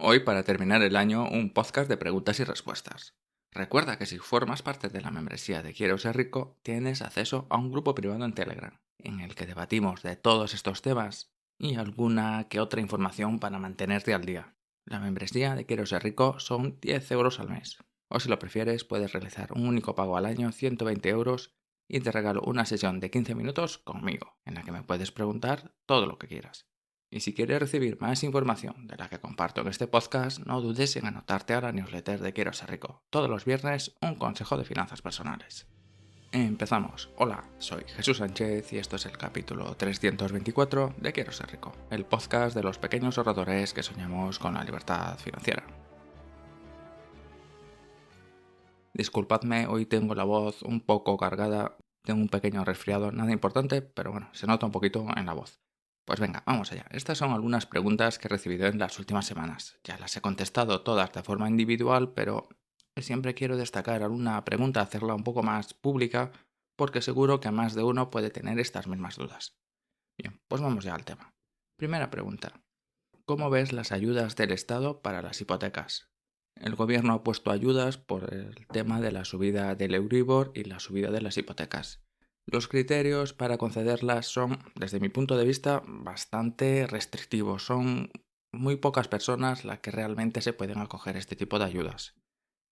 Hoy, para terminar el año, un podcast de preguntas y respuestas. Recuerda que si formas parte de la membresía de Quiero Ser Rico, tienes acceso a un grupo privado en Telegram, en el que debatimos de todos estos temas y alguna que otra información para mantenerte al día. La membresía de Quiero Ser Rico son 10 euros al mes. O si lo prefieres, puedes realizar un único pago al año, 120 euros, y te regalo una sesión de 15 minutos conmigo, en la que me puedes preguntar todo lo que quieras. Y si quieres recibir más información de la que comparto en este podcast, no dudes en anotarte a la newsletter de Quiero Ser Rico. Todos los viernes, un consejo de finanzas personales. Empezamos. Hola, soy Jesús Sánchez y esto es el capítulo 324 de Quiero Ser Rico, el podcast de los pequeños ahorradores que soñamos con la libertad financiera. Disculpadme, hoy tengo la voz un poco cargada, tengo un pequeño resfriado, nada importante, pero bueno, se nota un poquito en la voz. Pues venga, vamos allá. Estas son algunas preguntas que he recibido en las últimas semanas. Ya las he contestado todas de forma individual, pero siempre quiero destacar alguna pregunta, hacerla un poco más pública, porque seguro que más de uno puede tener estas mismas dudas. Bien, pues vamos ya al tema. Primera pregunta. ¿Cómo ves las ayudas del Estado para las hipotecas? El gobierno ha puesto ayudas por el tema de la subida del Euribor y la subida de las hipotecas. Los criterios para concederlas son, desde mi punto de vista, bastante restrictivos. Son muy pocas personas las que realmente se pueden acoger a este tipo de ayudas.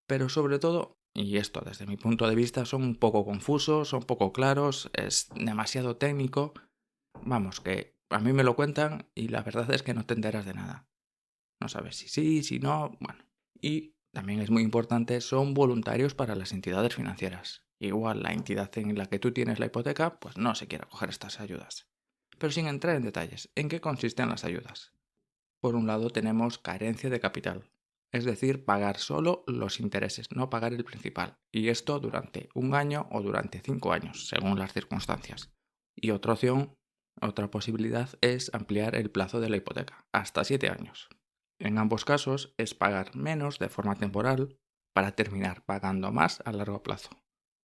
Pero sobre todo, y esto desde mi punto de vista, son un poco confusos, son poco claros, es demasiado técnico. Vamos, que a mí me lo cuentan y la verdad es que no te enteras de nada. No sabes si sí, si no, bueno. Y también es muy importante, son voluntarios para las entidades financieras. Igual la entidad en la que tú tienes la hipoteca, pues no se quiere acoger estas ayudas. Pero sin entrar en detalles, ¿en qué consisten las ayudas? Por un lado tenemos carencia de capital, es decir, pagar solo los intereses, no pagar el principal. Y esto durante un año o durante 5 años, según las circunstancias. Y otra opción, otra posibilidad es ampliar el plazo de la hipoteca, hasta 7 años. En ambos casos es pagar menos de forma temporal para terminar pagando más a largo plazo.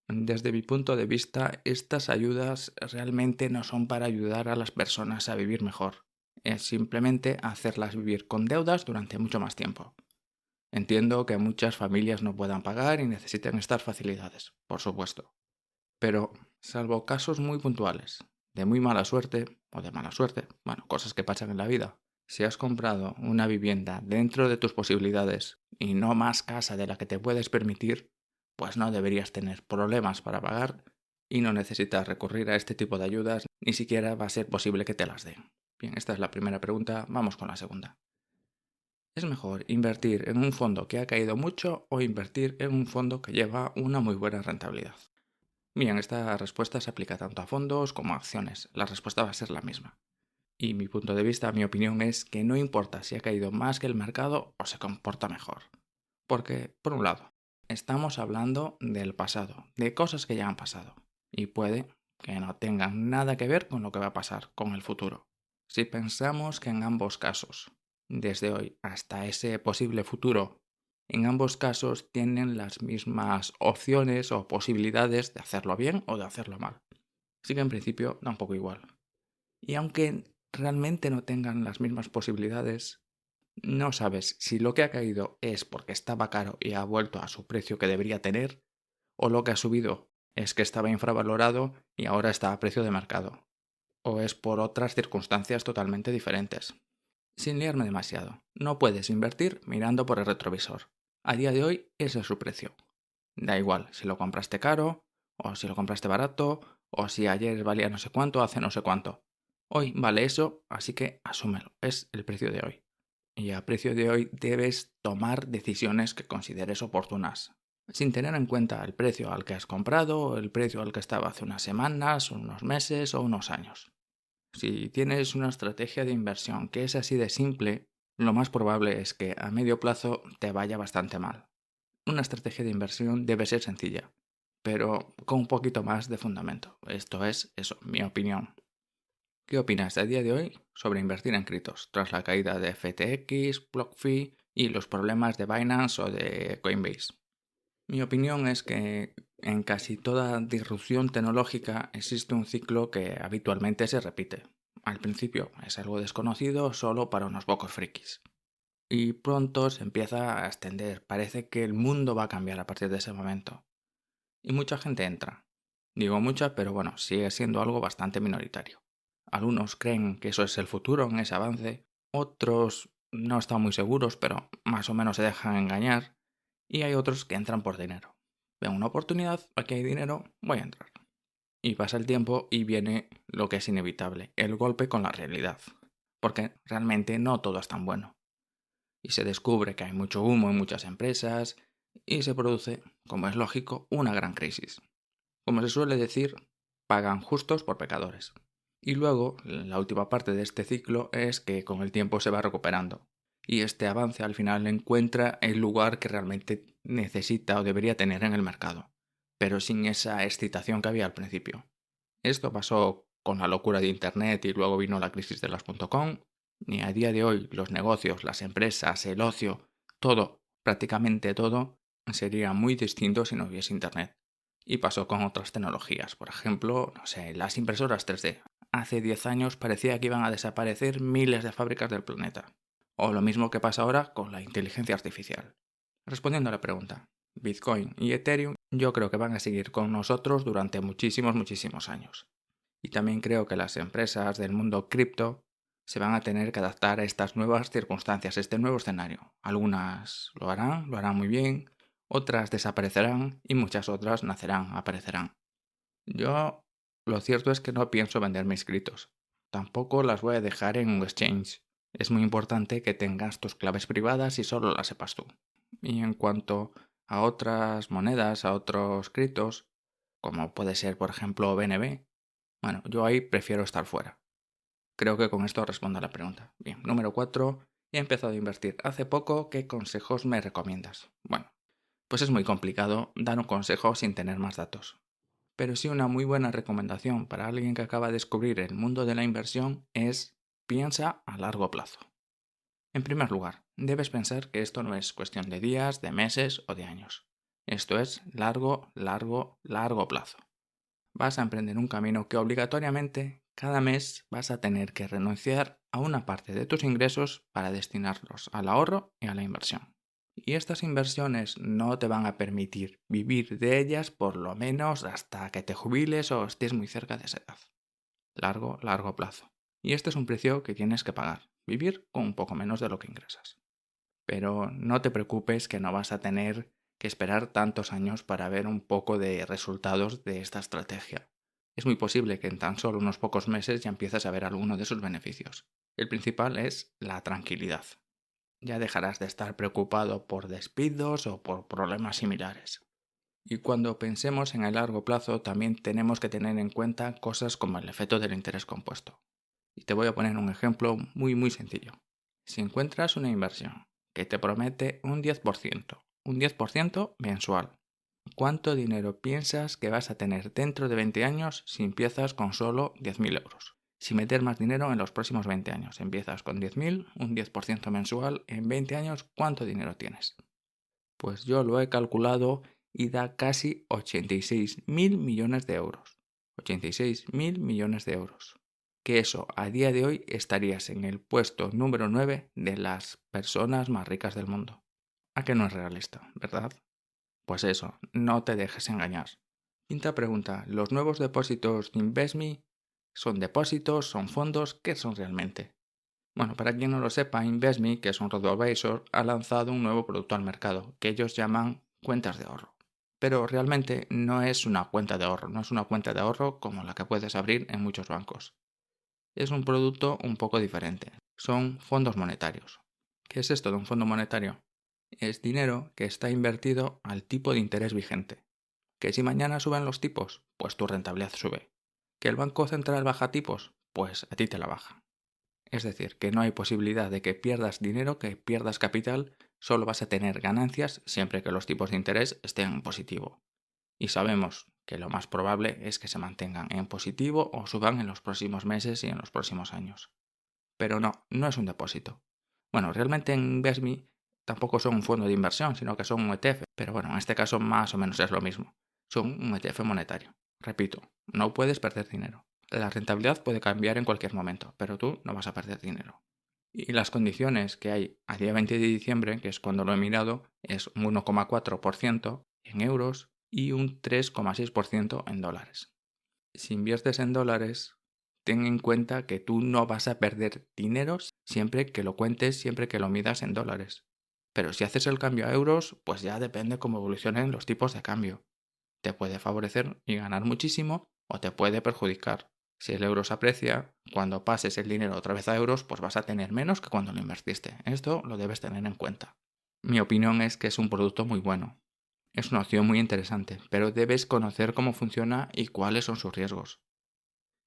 Desde mi punto de vista, estas ayudas realmente no son para ayudar a las personas a vivir mejor. Es simplemente hacerlas vivir con deudas durante mucho más tiempo. Entiendo que muchas familias no puedan pagar y necesiten estas facilidades, por supuesto. Pero, salvo casos muy puntuales, de muy mala suerte o de mala suerte, bueno, cosas que pasan en la vida, si has comprado una vivienda dentro de tus posibilidades y no más casa de la que te puedes permitir, pues no deberías tener problemas para pagar y no necesitas recurrir a este tipo de ayudas, ni siquiera va a ser posible que te las den. Bien, esta es la primera pregunta, vamos con la segunda. ¿Es mejor invertir en un fondo que ha caído mucho o invertir en un fondo que lleva una muy buena rentabilidad? Bien, esta respuesta se aplica tanto a fondos como a acciones. La respuesta va a ser la misma. Y mi punto de vista, mi opinión es que no importa si ha caído más que el mercado o se comporta mejor. Porque, por un lado, estamos hablando del pasado, de cosas que ya han pasado. Y puede que no tengan nada que ver con lo que va a pasar con el futuro. Si pensamos que en ambos casos, desde hoy hasta ese posible futuro, en ambos casos tienen las mismas opciones o posibilidades de hacerlo bien o de hacerlo mal. Así que en principio da un poco igual. Y aunque realmente no tengan las mismas posibilidades, no sabes si lo que ha caído es porque estaba caro y ha vuelto a su precio que debería tener, o lo que ha subido es que estaba infravalorado y ahora está a precio de mercado, o es por otras circunstancias totalmente diferentes. Sin liarme demasiado, no puedes invertir mirando por el retrovisor. A día de hoy ese es su precio. Da igual si lo compraste caro, o si lo compraste barato, o si ayer valía no sé cuánto, hace no sé cuánto. Hoy vale eso, así que asúmelo, es el precio de hoy. Y a precio de hoy debes tomar decisiones que consideres oportunas, sin tener en cuenta el precio al que has comprado o el precio al que estaba hace unas semanas, unos meses o unos años. Si tienes una estrategia de inversión que es así de simple, lo más probable es que a medio plazo te vaya bastante mal. Una estrategia de inversión debe ser sencilla, pero con un poquito más de fundamento. Esto es eso, mi opinión. ¿Qué opinas a día de hoy sobre invertir en criptos tras la caída de FTX, BlockFi y los problemas de Binance o de Coinbase? Mi opinión es que en casi toda disrupción tecnológica existe un ciclo que habitualmente se repite. Al principio es algo desconocido solo para unos pocos frikis. y pronto se empieza a extender. Parece que el mundo va a cambiar a partir de ese momento. Y mucha gente entra. Digo mucha, pero bueno, sigue siendo algo bastante minoritario. Algunos creen que eso es el futuro en ese avance, otros no están muy seguros, pero más o menos se dejan engañar, y hay otros que entran por dinero. Ven una oportunidad, aquí hay dinero, voy a entrar. Y pasa el tiempo y viene lo que es inevitable, el golpe con la realidad. Porque realmente no todo es tan bueno. Y se descubre que hay mucho humo en muchas empresas y se produce, como es lógico, una gran crisis. Como se suele decir, pagan justos por pecadores. Y luego, la última parte de este ciclo es que con el tiempo se va recuperando. Y este avance al final encuentra el lugar que realmente necesita o debería tener en el mercado, pero sin esa excitación que había al principio. Esto pasó con la locura de Internet y luego vino la crisis de las .com. Ni a día de hoy los negocios, las empresas, el ocio, todo, prácticamente todo, sería muy distinto si no hubiese Internet. Y pasó con otras tecnologías, por ejemplo, no sé, las impresoras 3D. Hace 10 años parecía que iban a desaparecer miles de fábricas del planeta. O lo mismo que pasa ahora con la inteligencia artificial. Respondiendo a la pregunta, Bitcoin y Ethereum yo creo que van a seguir con nosotros durante muchísimos años. Y también creo que las empresas del mundo cripto se van a tener que adaptar a estas nuevas circunstancias, a este nuevo escenario. Algunas lo harán muy bien, otras desaparecerán y muchas otras nacerán, aparecerán. Yo lo cierto es que no pienso vender mis criptos. Tampoco las voy a dejar en un exchange. Es muy importante que tengas tus claves privadas y solo las sepas tú. Y en cuanto a otras monedas, a otros criptos, como puede ser por ejemplo BNB, bueno, yo ahí prefiero estar fuera. Creo que con esto respondo a la pregunta. Bien, número 4. He empezado a invertir hace poco. ¿Qué consejos me recomiendas? Bueno, pues es muy complicado dar un consejo sin tener más datos. Pero sí una muy buena recomendación para alguien que acaba de descubrir el mundo de la inversión es piensa a largo plazo. En primer lugar, debes pensar que esto no es cuestión de días, de meses o de años. Esto es largo plazo. Vas a emprender un camino que obligatoriamente cada mes vas a tener que renunciar a una parte de tus ingresos para destinarlos al ahorro y a la inversión. Y estas inversiones no te van a permitir vivir de ellas por lo menos hasta que te jubiles o estés muy cerca de esa edad. Largo plazo. Y este es un precio que tienes que pagar, vivir con un poco menos de lo que ingresas. Pero no te preocupes que no vas a tener que esperar tantos años para ver un poco de resultados de esta estrategia. Es muy posible que en tan solo unos pocos meses ya empieces a ver alguno de sus beneficios. El principal es la tranquilidad. Ya dejarás de estar preocupado por despidos o por problemas similares. Y cuando pensemos en el largo plazo también tenemos que tener en cuenta cosas como el efecto del interés compuesto. Y te voy a poner un ejemplo muy sencillo. Si encuentras una inversión que te promete un 10% mensual, ¿cuánto dinero piensas que vas a tener dentro de 20 años si empiezas con solo 10.000 euros? Si meter más dinero en los próximos 20 años, empiezas con 10.000, un 10% mensual, en 20 años, ¿cuánto dinero tienes? Pues yo lo he calculado y da casi 86.000 millones de euros. 86.000 millones de euros. Que eso, a día de hoy, estarías en el puesto número 9 de las personas más ricas del mundo. ¿A que no es realista, verdad? Pues eso, no te dejes engañar. Quinta pregunta, ¿los nuevos depósitos de InvestMe son depósitos, son fondos? ¿Qué son realmente? Bueno, para quien no lo sepa, InvestMe, que es un robo-advisor, ha lanzado un nuevo producto al mercado, que ellos llaman cuentas de ahorro. Pero realmente no es una cuenta de ahorro, no es una cuenta de ahorro como la que puedes abrir en muchos bancos. Es un producto un poco diferente. Son fondos monetarios. ¿Qué es esto de un fondo monetario? Es dinero que está invertido al tipo de interés vigente. Que si mañana suben los tipos, pues tu rentabilidad sube. Que el Banco Central baja tipos, pues a ti te la baja. Es decir, que no hay posibilidad de que pierdas dinero, que pierdas capital, solo vas a tener ganancias siempre que los tipos de interés estén en positivo. Y sabemos que lo más probable es que se mantengan en positivo o suban en los próximos meses y en los próximos años. Pero no es un depósito. Bueno, realmente en InvestMe tampoco son un fondo de inversión, sino que son un ETF, pero bueno, en este caso más o menos es lo mismo. Son un ETF monetario. Repito, no puedes perder dinero. La rentabilidad puede cambiar en cualquier momento, pero tú no vas a perder dinero. Y las condiciones que hay a día 20 de diciembre, que es cuando lo he mirado, es un 1,4% en euros y un 3,6% en dólares. Si inviertes en dólares, ten en cuenta que tú no vas a perder dinero siempre que lo cuentes, siempre que lo midas en dólares. Pero si haces el cambio a euros, pues ya depende cómo evolucionen los tipos de cambio. Te puede favorecer y ganar muchísimo o te puede perjudicar. Si el euro se aprecia, cuando pases el dinero otra vez a euros, pues vas a tener menos que cuando lo invertiste. Esto lo debes tener en cuenta. Mi opinión es que es un producto muy bueno. Es una opción muy interesante, pero debes conocer cómo funciona y cuáles son sus riesgos.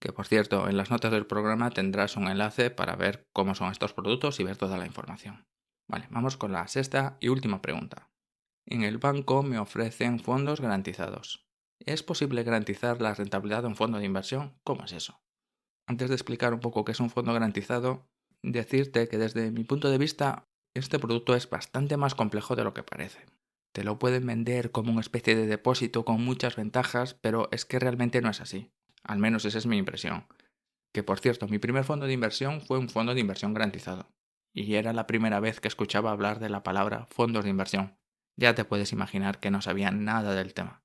Que por cierto, en las notas del programa tendrás un enlace para ver cómo son estos productos y ver toda la información. Vale, vamos con la sexta y última pregunta. En el banco me ofrecen fondos garantizados. ¿Es posible garantizar la rentabilidad de un fondo de inversión? ¿Cómo es eso? Antes de explicar un poco qué es un fondo garantizado, decirte que desde mi punto de vista, este producto es bastante más complejo de lo que parece. Te lo pueden vender como una especie de depósito con muchas ventajas, pero es que realmente no es así. Al menos esa es mi impresión. Que por cierto, mi primer fondo de inversión fue un fondo de inversión garantizado. Y era la primera vez que escuchaba hablar de la palabra fondos de inversión. Ya te puedes imaginar que no sabía nada del tema.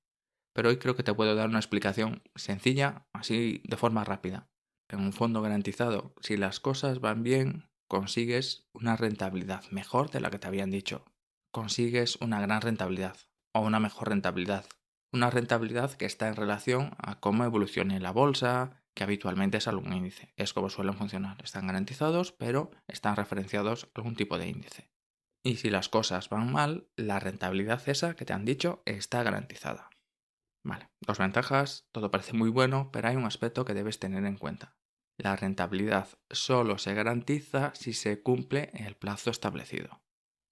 Pero hoy creo que te puedo dar una explicación sencilla, así de forma rápida. En un fondo garantizado, si las cosas van bien, consigues una rentabilidad mejor de la que te habían dicho. Consigues una gran rentabilidad o una mejor rentabilidad. Una rentabilidad que está en relación a cómo evolucione la bolsa, que habitualmente es algún índice. Es como suelen funcionar. Están garantizados, pero están referenciados a algún tipo de índice. Y si las cosas van mal, la rentabilidad esa que te han dicho está garantizada. Vale, dos ventajas, todo parece muy bueno, pero hay un aspecto que debes tener en cuenta. La rentabilidad solo se garantiza si se cumple el plazo establecido.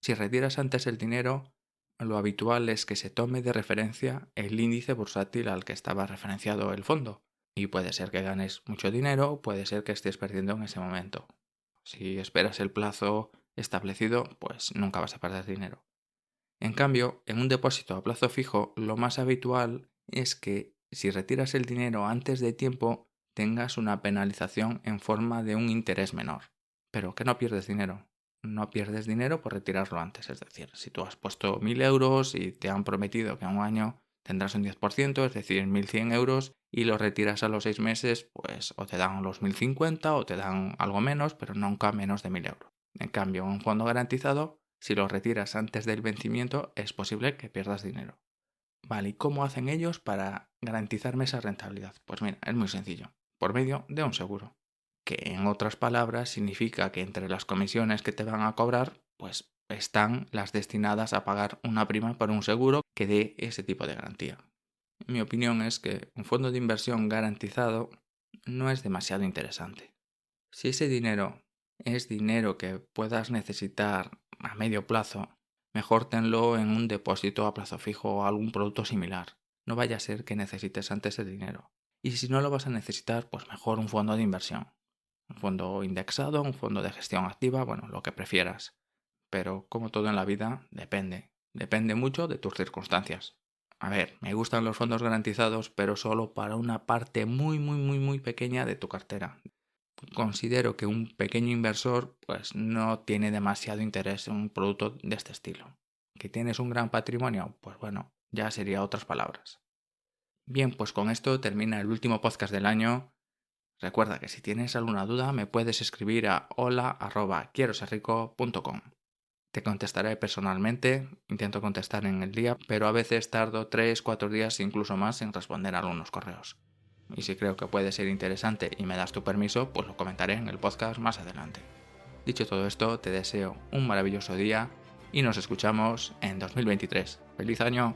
Si retiras antes el dinero, lo habitual es que se tome de referencia el índice bursátil al que estaba referenciado el fondo. Y puede ser que ganes mucho dinero, puede ser que estés perdiendo en ese momento. Si esperas el plazo establecido, pues nunca vas a perder dinero. En cambio, en un depósito a plazo fijo, lo más habitual es que si retiras el dinero antes de tiempo, tengas una penalización en forma de un interés menor. Pero que no pierdes dinero. No pierdes dinero por retirarlo antes. Es decir, si tú has puesto 1.000 euros y te han prometido que en un año tendrás un 10%, es decir, 1.100 euros, y lo retiras a los 6 meses, pues o te dan los 1.050 o te dan algo menos, pero nunca menos de 1.000 euros. En cambio, en un fondo garantizado, si lo retiras antes del vencimiento, es posible que pierdas dinero. Vale, ¿y cómo hacen ellos para garantizarme esa rentabilidad? Pues mira, es muy sencillo, por medio de un seguro. Que en otras palabras significa que entre las comisiones que te van a cobrar, pues están las destinadas a pagar una prima por un seguro que dé ese tipo de garantía. Mi opinión es que un fondo de inversión garantizado no es demasiado interesante. Si ese dinero es dinero que puedas necesitar a medio plazo, mejor tenlo en un depósito a plazo fijo o algún producto similar. No vaya a ser que necesites antes el dinero. Y si no lo vas a necesitar, pues mejor un fondo de inversión. Un fondo indexado, un fondo de gestión activa, bueno, lo que prefieras. Pero como todo en la vida, depende. Depende mucho de tus circunstancias. A ver, me gustan los fondos garantizados, pero solo para una parte muy pequeña de tu cartera. Considero que un pequeño inversor pues no tiene demasiado interés en un producto de este estilo. ¿Que tienes un gran patrimonio? Pues bueno, ya sería otras palabras. Bien, pues con esto termina el último podcast del año. Recuerda que si tienes alguna duda me puedes escribir a hola@quieroserrico.com. Te contestaré personalmente, intento contestar en el día, pero a veces tardo 3-4 días incluso más en responder a algunos correos. Y si creo que puede ser interesante y me das tu permiso, pues lo comentaré en el podcast más adelante. Dicho todo esto, te deseo un maravilloso día y nos escuchamos en 2023. ¡Feliz año!